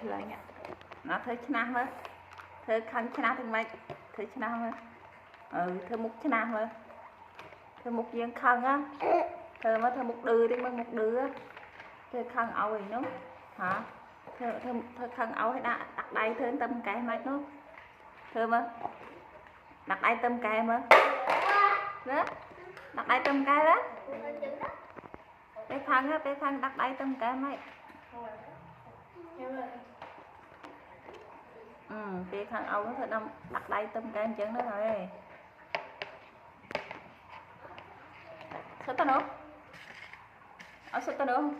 lại nhá nó thấy chăn mới thấy khăn chăn thì mày thấy chăn mới thấy mục chăn mới thấy mục riêng khăn á thấy mà thấy mục đưa đi mà mục đưa thấy khăn áo ấy nó hả thấy khăn áo hay đặt đây thấy tâm cái mày nó thấy mà đặt đây tâm cái mà đó đặt đây tâm cái đó cái khăn đặt đây tâm cái mày cái khăn áo nó thôi nằm đặt đây tâm cái chân đó thôi sao tao nữa ở sao tao nữa